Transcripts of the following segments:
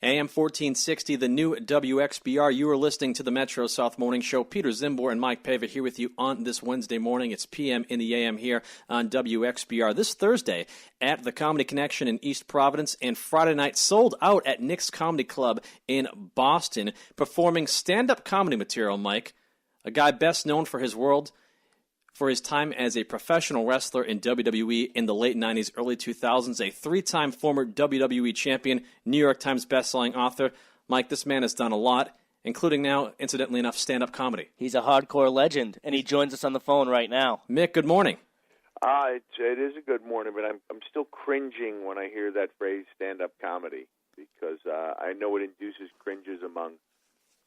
AM 1460, the new WXBR. You are listening to the Metro South Morning Show. Peter Czymbor and Mike Paiva here with you on this Wednesday morning. It's PM in the AM here on WXBR. This Thursday at the Comedy Connection in East Providence, and Friday night sold out at Nick's Comedy Club in Boston, performing stand-up comedy material, Mike. A guy best known for his time as a professional wrestler in WWE in the late 90s, early 2000s, a three-time former WWE champion, New York Times bestselling author. Mike, this man has done a lot, including now, incidentally enough, stand-up comedy. He's a hardcore legend, and he joins us on the phone right now. Mick, good morning. It is a good morning, but I'm still cringing when I hear that phrase, stand-up comedy, because I know it induces cringes among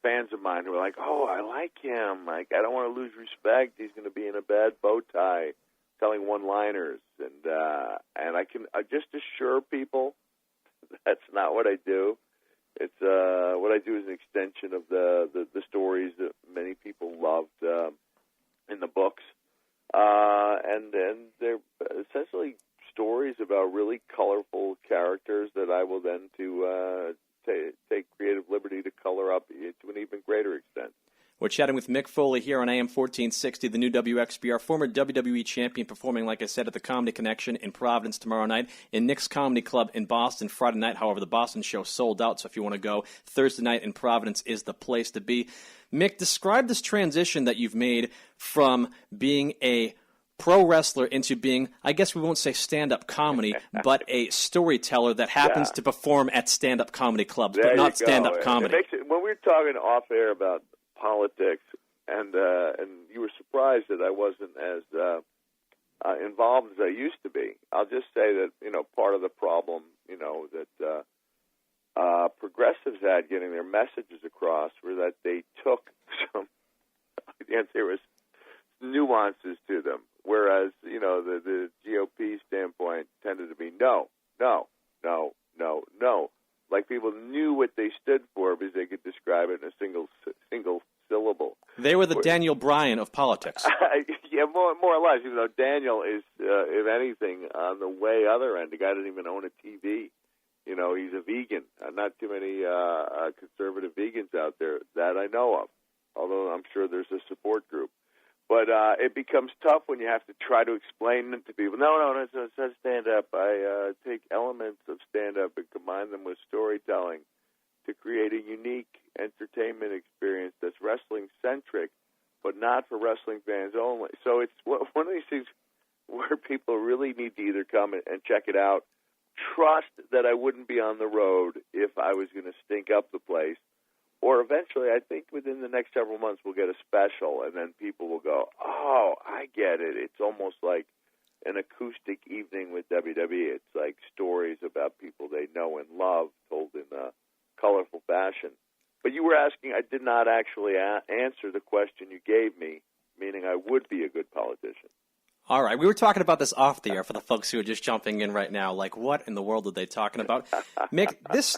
fans of mine who are like, oh, I like him. Like, I don't want to lose respect. He's going to be in a bad bow tie telling one-liners. And I can just assure people that's not what I do. It's what I do is an extension of the stories that many people loved in the books. And they're essentially stories about really colorful characters that I will then take creative liberty to color up to an even greater extent. We're chatting with Mick Foley here on AM 1460, the new WXBR, former WWE champion, performing, like I said, at the Comedy Connection in Providence tomorrow night, in Nick's Comedy Club in Boston Friday night. However, the Boston show sold out, so if you want to go, Thursday night in Providence is the place to be. Mick, describe this transition that you've made from being a pro wrestler into being, I guess we won't say stand-up comedy, but a storyteller that happens to perform at stand-up comedy clubs, but not stand-up comedy. When we were talking off air about politics, and you were surprised that I wasn't as involved as I used to be, I'll just say that, part of the problem, that progressives had getting their messages across were that they took there was nuances to them. Whereas, the GOP standpoint tended to be no. Like people knew what they stood for because they could describe it in a single syllable. They were the Daniel Bryan of politics. Yeah, more or less. Even though Daniel is, if anything, on the way other end. The guy doesn't even own a TV. He's a vegan. Not too many conservative vegans out there that I know of, although I'm sure there's a support group. But it becomes tough when you have to try to explain them to people. No, it's not stand-up. I take elements of stand-up and combine them with storytelling to create a unique entertainment experience that's wrestling-centric, but not for wrestling fans only. So it's one of these things where people really need to either come and check it out, trust that I wouldn't be on the road if I was going to stink up the place, or eventually, I think within the next several months, we'll get a special, and then people will go, oh, I get it. It's almost like an acoustic evening with WWE. It's like stories about people they know and love told in a colorful fashion. But you were asking, I did not actually answer the question you gave me, meaning I would be a good politician. All right. We were talking about this off the air for the folks who are just jumping in right now. Like, what in the world are they talking about? Mick, this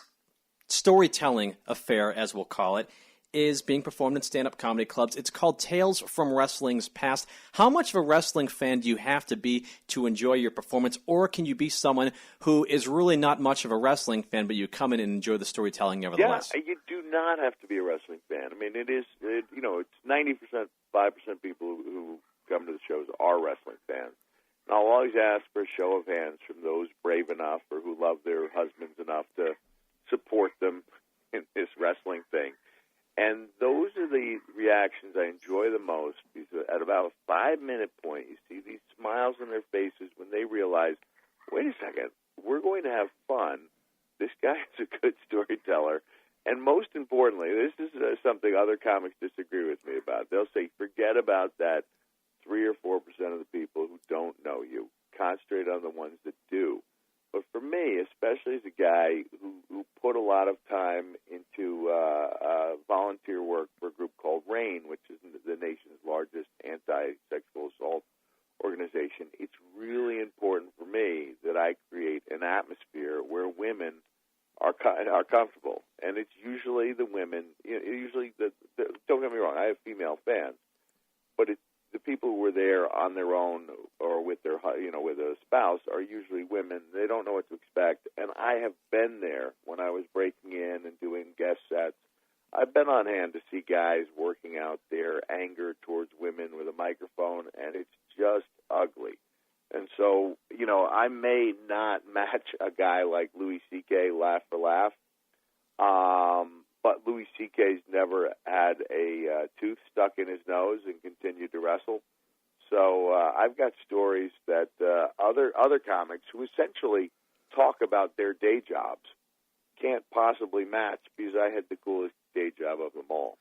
storytelling affair, as we'll call it, is being performed in stand-up comedy clubs. It's called Tales from Wrestling's Past. How much of a wrestling fan do you have to be to enjoy your performance, or can you be someone who is really not much of a wrestling fan, but you come in and enjoy the storytelling nevertheless? Yeah, you do not have to be a wrestling fan. I mean, it's 90%, 5% people who come to the shows are wrestling fans. And I'll always ask for a show of hands from those brave enough or who love their husbands enough to support them in this wrestling thing. And those are the reactions I enjoy the most, because at about a 5-minute point, you see these smiles on their faces when they realize, wait a second, we're going to have fun. This guy is a good storyteller. And most importantly, this is something other comics disagree with me about. They'll say, forget about that 3 or 4% of the people who don't know you. Concentrate on the ones that do. But for me, especially as a guy who put a lot of time into volunteer work for a group called RAIN, which is the nation's largest anti-sexual assault organization, it's really important for me that I create an atmosphere where women are comfortable. And it's usually the women, don't get me wrong, I have female fans, but it's the people who were there on their own or with their, with a spouse are usually women. They don't know what to expect. And I have been there when I was breaking in and doing guest sets. I've been on hand to see guys working out their anger towards women with a microphone, and it's just ugly. And so, I may not match a guy like Louis C.K. laugh for laugh, but Louis C.K.'s never had a tooth stuck in his nose and continued to wrestle. So I've got stories that other comics who essentially talk about their day jobs can't possibly match because I had the coolest day job of them all.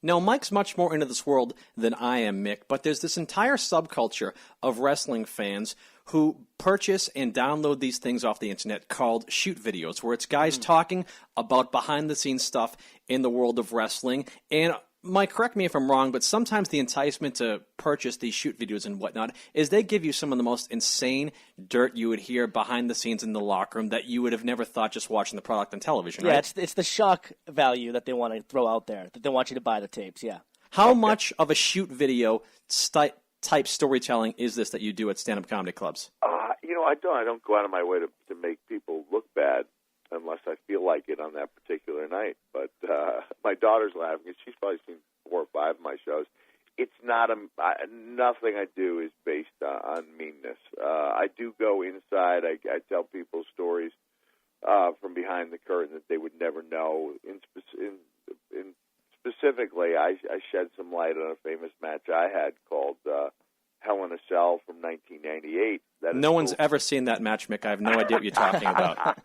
Now, Mike's much more into this world than I am, Mick, but there's this entire subculture of wrestling fans who purchase and download these things off the internet called shoot videos, where it's guys talking about behind-the-scenes stuff in the world of wrestling. And Mike, correct me if I'm wrong, but sometimes the enticement to purchase these shoot videos and whatnot is they give you some of the most insane dirt you would hear behind the scenes in the locker room that you would have never thought just watching the product on television, right? Yeah, it's the shock value that they want to throw out there, that they want you to buy the tapes, yeah. How much of a shoot video type storytelling is this that you do at stand-up comedy clubs? I don't go out of my way to make people look bad unless I feel like it on that particular night. But my daughter's laughing, and she's probably seen 4 or 5 of my shows. It's not nothing I do is based on meanness. I do go inside. I tell people stories from behind the curtain that they would never know. Specifically, I shed some light on a famous match I had called Hell in a Cell from 1998. No one's ever seen that match, Mick. I have no idea what you're talking about.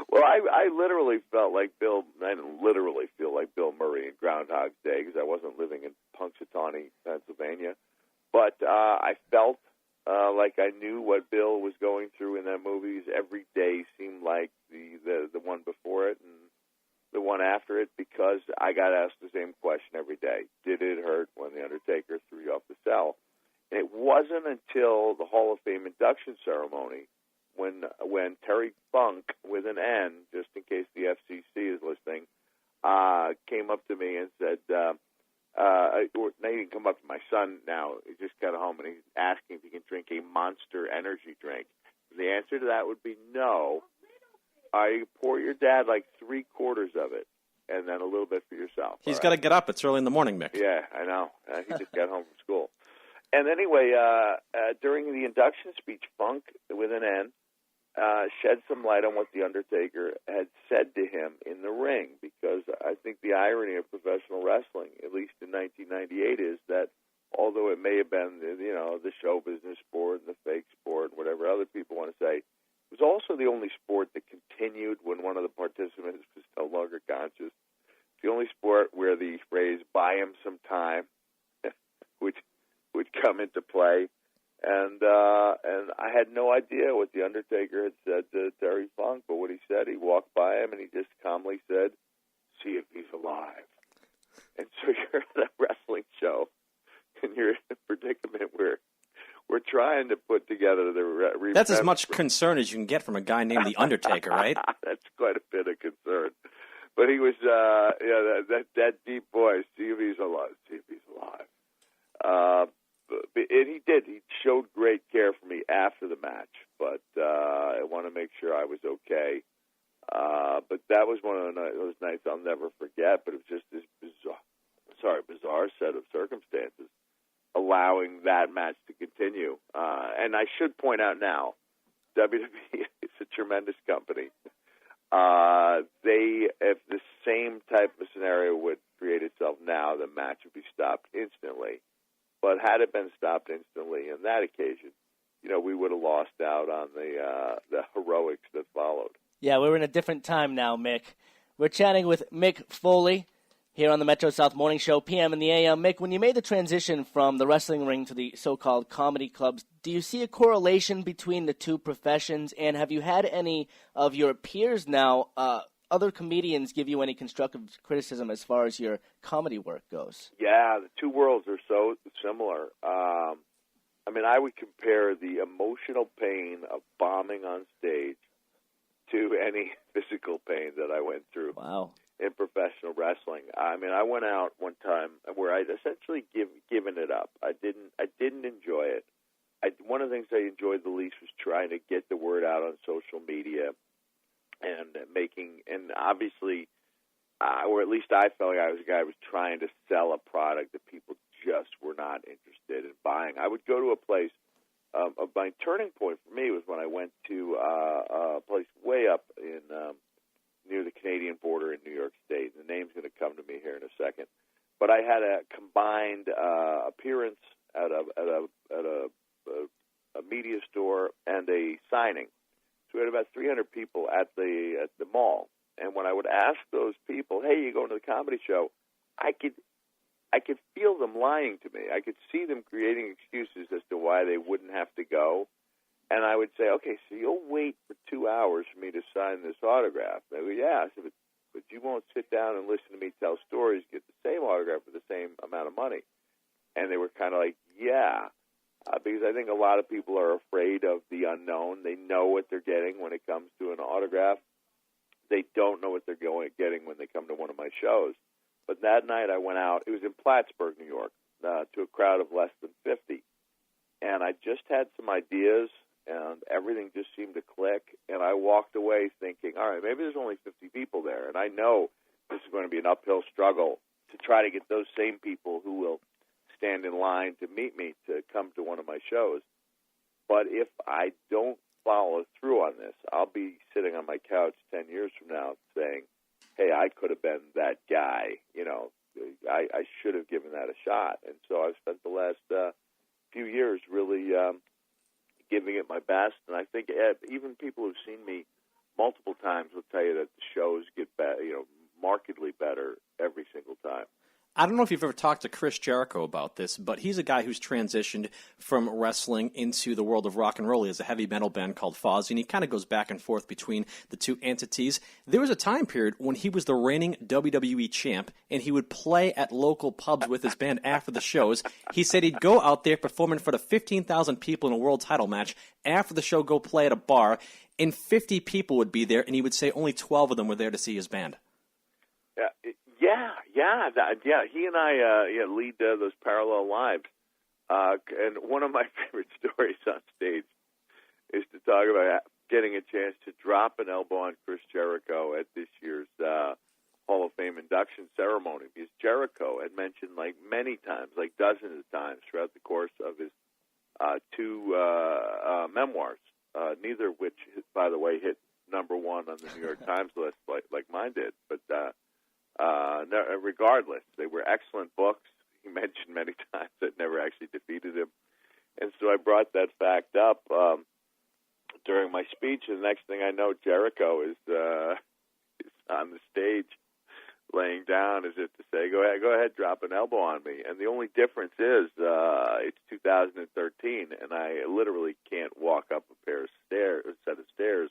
Well, I literally felt like I didn't literally feel like Bill Murray in Groundhog's Day because I wasn't living in Punxsutawney, Pennsylvania. But I felt like I knew what Bill was going through in that movie. Every day seemed like the one before it and the one after it because I got asked the same question every day. Did it hurt when The Undertaker threw you off the cell? And it wasn't until the Hall of Fame induction ceremony when Terry Funk, with an N, just in case the FCC is listening, came up to me and said, or he didn't come up to my son now. He just got home and he's asking if he can drink a Monster energy drink. And the answer to that would be no. You pour your dad like 3/4 of it and then a little bit for yourself. He's got to get up. It's early in the morning, Mick. Yeah, I know. He just got home from school. And anyway, during the induction speech, Funk, with an N, shed some light on what The Undertaker had said to him in the ring, because I think the irony of professional wrestling, at least in 1998, is that although it may have been, the show business sport and the fake sport and whatever other people want to say, it was also the only sport that continued when one of the participants was no longer conscious. The only sport where the phrase "buy him some time" would come into play. And I had no idea what The Undertaker had said to Terry Funk, but what he said, he walked by him and he just calmly said, "See if he's alive." And so you're at a wrestling show, and you're in a predicament where we're trying to put together the... That's as much concern as you can get from a guy named The Undertaker, right? That's quite a bit of concern. But he was, that deep voice, "See if he's alive, see if he's alive." And he did. He showed great care for me after the match, but I want to make sure I was okay. But that was one of those nights I'll never forget, but it was just this bizarre set of circumstances allowing that match to continue. And I should point out now, WWE is a tremendous company. If the same type of scenario would create itself now, the match would be stopped instantly. But had it been stopped instantly on that occasion, we would have lost out on the heroics that followed. Yeah, we're in a different time now, Mick. We're chatting with Mick Foley here on the Metro South Morning Show, PM in the AM. Mick, when you made the transition from the wrestling ring to the so-called comedy clubs, do you see a correlation between the two professions? And have you had any of your peers now, other comedians, give you any constructive criticism as far as your comedy work goes? Yeah, the two worlds are so similar. I would compare the emotional pain of bombing on stage to any physical pain that I went through. Wow. in professional wrestling. I mean, I went out one time where I'd essentially given it up. I didn't enjoy it. One of the things I enjoyed the least was trying to get the word out on social media and obviously, or at least I felt like I was a guy who was trying to sell a product that people just were not interested in buying. I would go to a place. My turning point for me was when I went to a place way up in near the Canadian border in New York State. The name's going to come to me here in a second. But I had a combined appearance at a media store and a signing. So we had about 300 people at the mall. And when I would ask those people, "Hey, you going to the comedy show?" I could feel them lying to me. I could see them creating excuses as to why they wouldn't have to go. And I would say, "Okay, so you'll wait for 2 hours for me to sign this autograph." They go, "Yeah." I said, but you won't sit down and listen to me tell stories, get the same autograph for the same amount of money. And they were kind of like, "Yeah." Because I think a lot of people are afraid of the unknown. They know what they're getting when it comes to an autograph. They don't know what they're getting when they come to one of my shows. But that night I went out. It was in Plattsburgh, New York, to a crowd of less than 50. And I just had some ideas, and everything just seemed to click. And I walked away thinking, all right, maybe there's only 50 people there. And I know this is going to be an uphill struggle to try to get those same people who will stand in line to meet me to come to one of my shows. But if I don't follow through on this, I'll be sitting on my couch 10 years from now saying, hey, I could have been that guy. You know, I should have given that a shot. And so I've spent the last few years really giving it my best. And I think even people who've seen me multiple times will tell you that the shows get better, markedly better every single time. I don't know if you've ever talked to Chris Jericho about this, but he's a guy who's transitioned from wrestling into the world of rock and roll. He has a heavy metal band called Fozzy, and he kind of goes back and forth between the two entities. There was a time period when he was the reigning WWE champ, and he would play at local pubs with his band after the shows. He said he'd go out there performing for the 15,000 people in a world title match. After the show, go play at a bar, and 50 people would be there, and he would say only 12 of them were there to see his band. Yeah. He and I lead those parallel lives. And one of my favorite stories on stage is to talk about getting a chance to drop an elbow on Chris Jericho at this year's Hall of Fame induction ceremony. Because Jericho had mentioned many times, dozens of times throughout the course of his two memoirs, neither of which, by the way, hit number one on the New York Times list like mine did. But regardless, they were excellent books. He mentioned many times that never actually defeated him. And so I brought that fact up during my speech, and the next thing I know, Jericho is on the stage laying down as if to say, go ahead, drop an elbow on me. And the only difference is it's 2013, and I literally can't walk up a set of stairs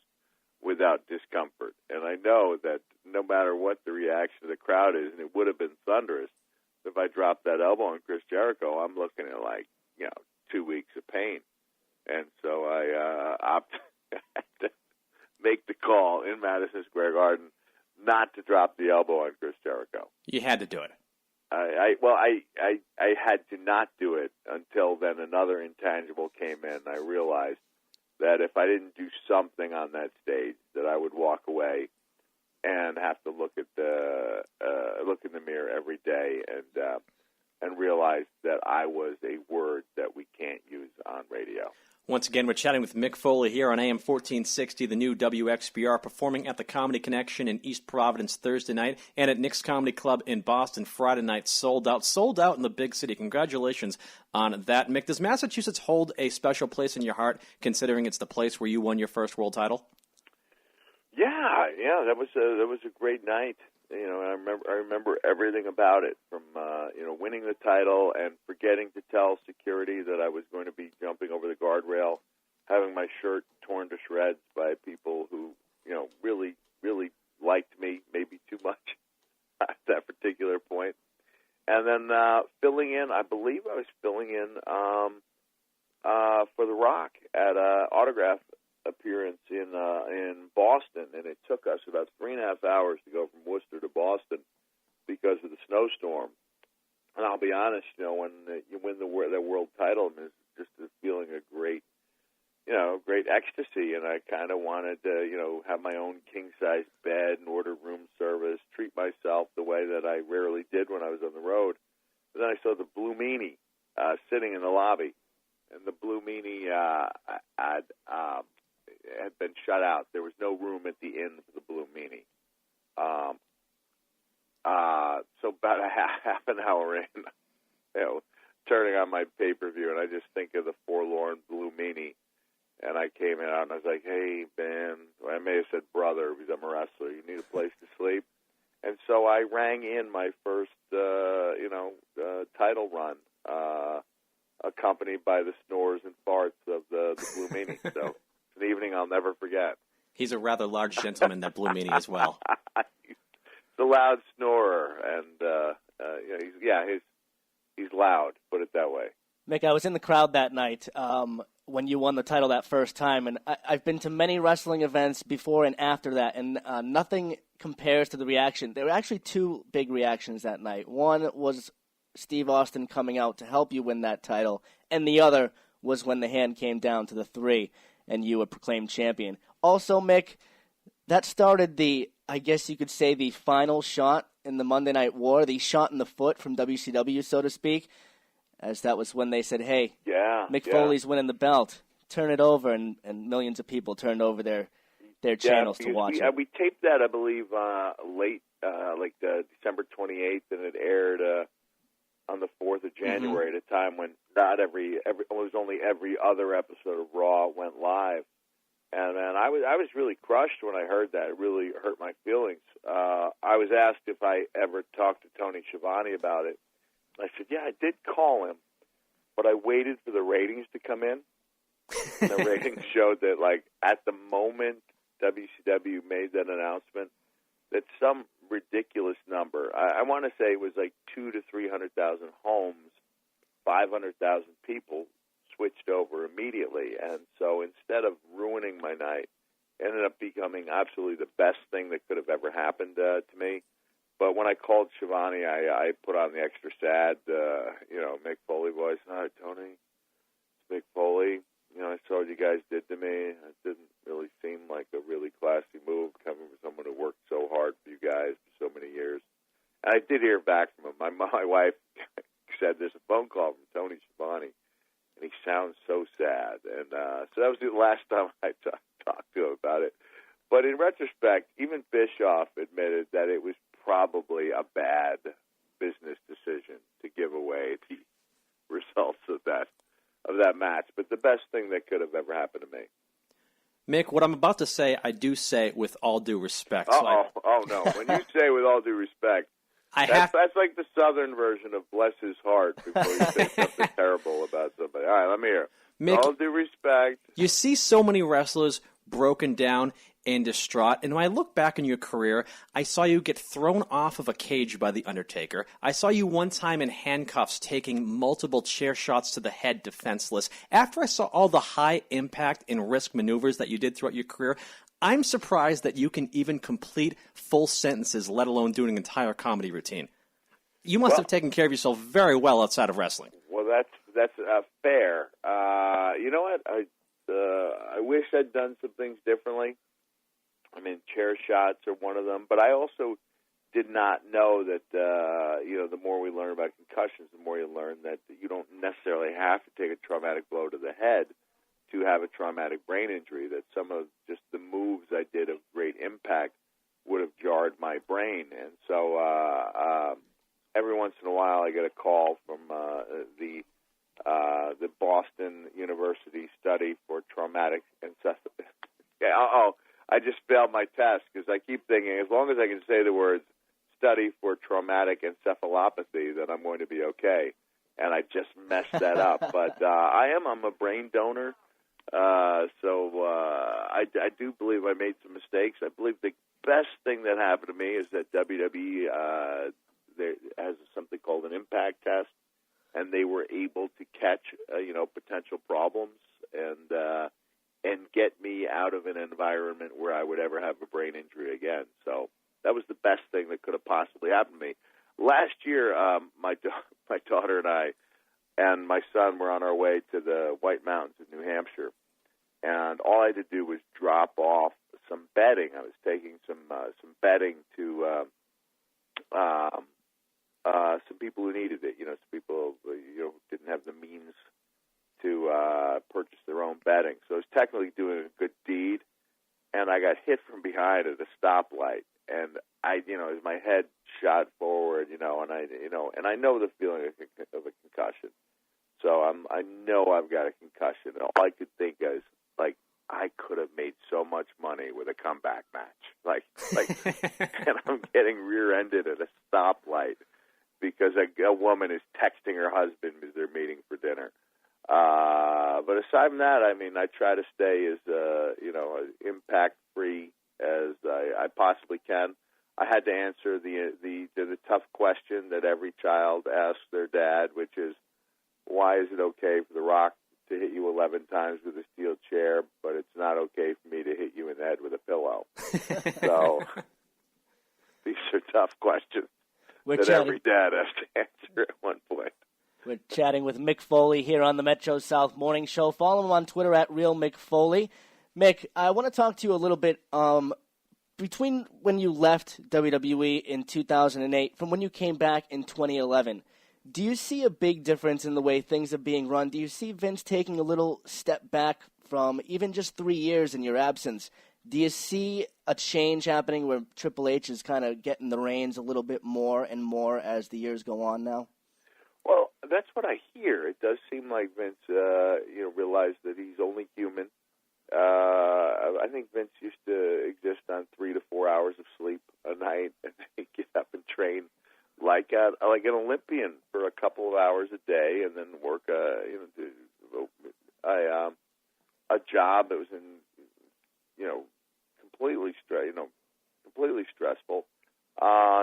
without discomfort. And I know that no matter what the reaction of the crowd is, and it would have been thunderous, if I dropped that elbow on Chris Jericho, I'm looking at 2 weeks of pain. And so I opted to make the call in Madison Square Garden not to drop the elbow on Chris Jericho. You had to do it. I had to not do it until then another intangible came in. I realized that if I didn't do something on that stage, that I would walk away and have to look in the mirror every day and realize that I was a word that we can't use on radio. Once again, we're chatting with Mick Foley here on AM 1460, the new WXBR, performing at the Comedy Connection in East Providence Thursday night and at Nick's Comedy Club in Boston Friday night. Sold out in the big city. Congratulations on that, Mick. Does Massachusetts hold a special place in your heart, considering it's the place where you won your first world title? Yeah, that was a great night. I remember everything about it, from winning the title and forgetting to tell security that I was going to be jumping over the guardrail, having my shirt torn to shreds by people who really, really liked me, maybe too much at that particular point, and then filling in. I believe I was filling in for The Rock at an autograph appearance in Boston, and it took us about 3.5 hours to go from Worcester to Boston. honest, when you win the world title, it's just a feeling of great ecstasy. And I kind of wanted to, have my own king-size bed and order room service, treat myself the way that I rarely did when I was on the road. But then I saw the Blue Meanie sitting in the lobby, and the Blue Meanie had been shut out. There was no room at the inn for the Blue Meanie. So about a half an hour in, turning on my pay-per-view, and I just think of the forlorn Blue Meanie. And I came out and I was like, "Hey, Ben," I may have said brother because I'm a wrestler, "you need a place to sleep?" And so I rang in my first, title run, accompanied by the snores and farts of the Blue Meanie. So it's an evening I'll never forget. He's a rather large gentleman, that Blue Meanie, as well. He's a loud snorer, and he's loud. Put it that way. Mick, I was in the crowd that night when you won the title that first time, and I've been to many wrestling events before and after that, and nothing compares to the reaction. There were actually two big reactions that night. One was Steve Austin coming out to help you win that title, and the other was when the hand came down to the 3 and you were proclaimed champion. Also, Mick, that started I guess you could say, the final shot in the Monday Night War, the shot in the foot from WCW, so to speak, as that was when they said, "Hey, Mick Foley's winning the belt. Turn it over," and millions of people turned over their channels to watch it. We taped that, I believe, late, December 28th, and it aired on the 4th of January at a time when not it was only every other episode of Raw went live. And I was really crushed when I heard that. It really hurt my feelings. I was asked if I ever talked to Tony Schiavone about it. I said, yeah, I did call him, but I waited for the ratings to come in. And the ratings showed that, at the moment WCW made that announcement, that some ridiculous number, I want to say it was 200,000 to 300,000 homes, 500,000 people switched over immediately. And so instead of ruining my night, it ended up becoming absolutely the best thing that could have ever happened to me. But when I called Schiavone, I put on the extra sad, Mick Foley voice. "Hi, Tony. It's Mick Foley. I saw what you guys did to me. It didn't really seem like a really classy move coming from someone who worked so hard for you guys for so many years." And I did hear back from him. My wife said there's a phone call from Tony Schiavone, and he sounds so sad. And so that was the last time I talked to him about it. But in retrospect, even Bischoff admitted that it was probably a bad business decision to give away the results of that match, but the best thing that could have ever happened to me. Mick, what I'm about to say, I do say with all due respect. Oh no! When you say with all due respect, that's like the Southern version of bless his heart before you say something terrible about somebody. All right, let me hear. Mick, all due respect. You see so many wrestlers broken down and distraught. And when I look back in your career, I saw you get thrown off of a cage by The Undertaker. I saw you one time in handcuffs taking multiple chair shots to the head defenseless. After I saw all the high impact and risk maneuvers that you did throughout your career, I'm surprised that you can even complete full sentences, let alone doing an entire comedy routine. You must have taken care of yourself very well outside of wrestling. Well, that's fair. You know what? I wish I'd done some things differently. I mean, chair shots are one of them, but I also did not know that, the more we learn about concussions, the more you learn that you don't necessarily have to take a traumatic blow to the head to have a traumatic brain injury, that some of just the moves I did of great impact would have jarred my brain. And so every once in a while I get a call from the Boston University Study for Traumatic Encephalopathy. I just failed my test because I keep thinking as long as I can say the words study for traumatic encephalopathy, then I'm going to be okay. And I just messed that up. But I'm a brain donor. So I do believe I made some mistakes. I believe the best thing that happened to me is that WWE there has something called an impact test, and they were able to catch potential problems and get me out of an environment where I would ever have a brain injury again. So that was the best thing that could have possibly happened to me. Last year, my daughter and I and my son were on our way to the White Mountains in New Hampshire, and all I had to do was drop off some bedding. I was taking some bedding to some people who needed it. Some people who didn't have the means to purchase their own bedding. So I was technically doing a good deed, and I got hit from behind at a stoplight, and as my head shot forward, and I know the feeling of a concussion. So I know I've got a concussion. And all I could think is, I could have made so much money with a comeback match. And I'm getting rear-ended at a stoplight because a woman is texting her husband as they're meeting for dinner. But aside from that, I try to stay as impact-free as I possibly can. I had to answer the tough question that every child asks their dad, which is, why is it okay for The Rock to hit you 11 times with a steel chair, but it's not okay for me to hit you in the head with a pillow? So these are tough questions that every dad has to answer at one point. We're chatting with Mick Foley here on the Metro South Morning Show. Follow him on Twitter at @RealMickFoley. Mick, I want to talk to you a little bit between when you left WWE in 2008 from when you came back in 2011. Do you see a big difference in the way things are being run? Do you see Vince taking a little step back from even just 3 years in your absence? Do you see a change happening where Triple H is kind of getting the reins a little bit more and more as the years go on now? Well, that's what I hear. It does seem like Vince, realized that he's only human. I think Vince used to exist on 3 to 4 hours of sleep a night, and he'd get up and train like an Olympian for a couple of hours a day, and then work a job that was completely stressful.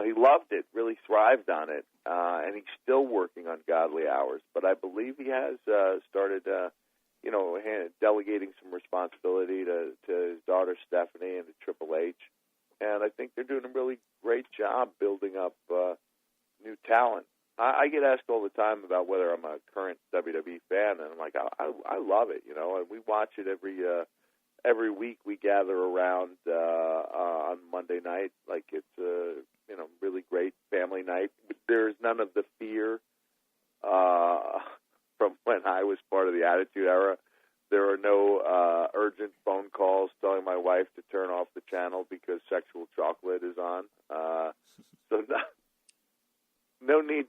He loved it, really thrived on it, and he's still working on godly hours. But I believe he has started, delegating some responsibility to his daughter Stephanie and to Triple H, and I think they're doing a really great job building up new talent. I get asked all the time about whether I'm a current WWE fan, and I'm like, I love it, and we watch it every week. We gather around on Monday night, like it's a really great family night. There's none of the fear from when I was part of the Attitude Era. There are no urgent phone calls telling my wife to turn off the channel because Sexual Chocolate is on. So no need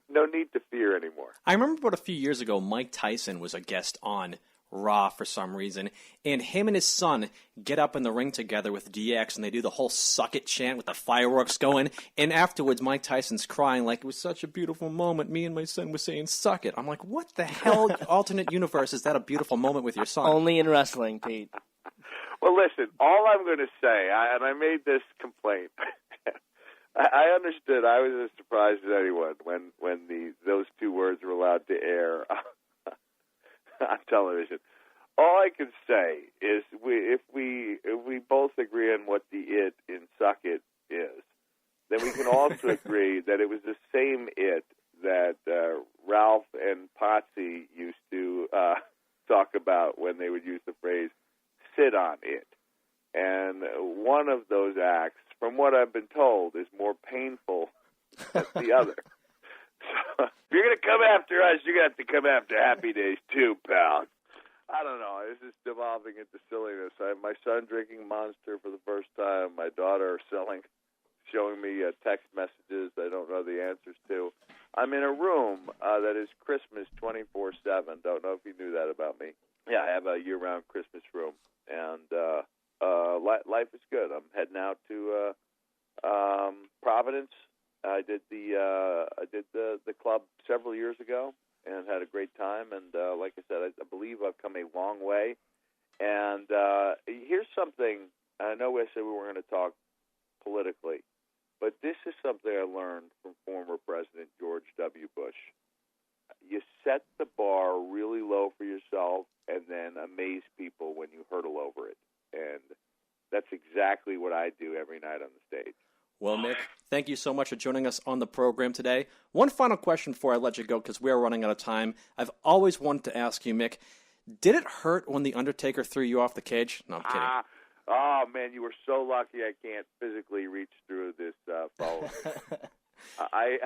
to fear anymore. I remember about a few years ago, Mike Tyson was a guest on Raw for some reason, and him and his son get up in the ring together with DX, and they do the whole "suck it" chant with the fireworks going, and afterwards Mike Tyson's crying like it was such a beautiful moment. Me and my son were saying "suck it." I'm like, what the hell alternate universe is that a beautiful moment with your son? Only in wrestling, Pete. Well, listen, all I'm going to say, and I made this complaint, I understood. I was as surprised as anyone when those two words were allowed to air on television. All I can say is if we both agree on what the "it" in "suck it" is, then we can also agree that it was the same "it" that Ralph and Potsy used to talk about when they would use the phrase "sit on it." And one of those acts, from what I've been told, is more painful than the other. So, if you're going to come after us, you're going to have to come after Happy Days too, pal. I don't know. This is devolving into silliness. I have my son drinking Monster for the first time. My daughter showing me text messages I don't know the answers to. I'm in a room that is Christmas 24/7. Don't know if you knew that about me. Yeah, I have a year-round Christmas room, and life is good. I'm heading out to Providence. I did the club several years ago and had a great time. And like I said, I believe I've come a long way. And here's something. I know I said we weren't going to talk politically, but this is something I learned from former President George W. Bush. You set the bar really low for yourself and then amaze people when you hurdle over it. And that's exactly what I do every night on the stage. Well, Mick, thank you so much for joining us on the program today. One final question before I let you go, because we are running out of time. I've always wanted to ask you, Mick, did it hurt when The Undertaker threw you off the cage? No, I'm kidding. Oh, man, you were so lucky I can't physically reach through this phone. I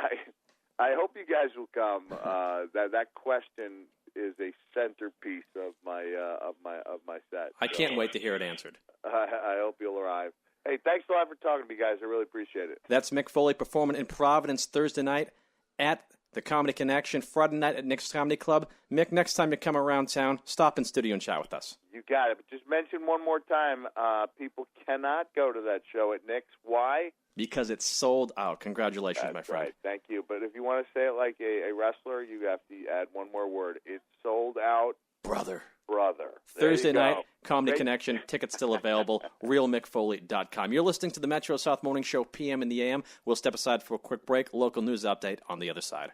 hope you guys will come. That question is a centerpiece of my set. I can't wait to hear it answered. I hope you'll arrive. Hey, thanks a lot for talking to me, guys. I really appreciate it. That's Mick Foley performing in Providence Thursday night at the Comedy Connection, Friday night at Nick's Comedy Club. Mick, next time you come around town, stop in studio and chat with us. You got it. But just mention one more time, people cannot go to that show at Nick's. Why? Because it's sold out. Congratulations, That's my friend. Right. Thank you. But if you want to say it like a wrestler, you have to add one more word. It's sold out. Brother. There Thursday you go. night, Comedy Connection. Tickets still available. RealMickFoley.com. You're listening to the Metro South Morning Show, PM in the AM. We'll step aside for a quick break. Local news update on the other side.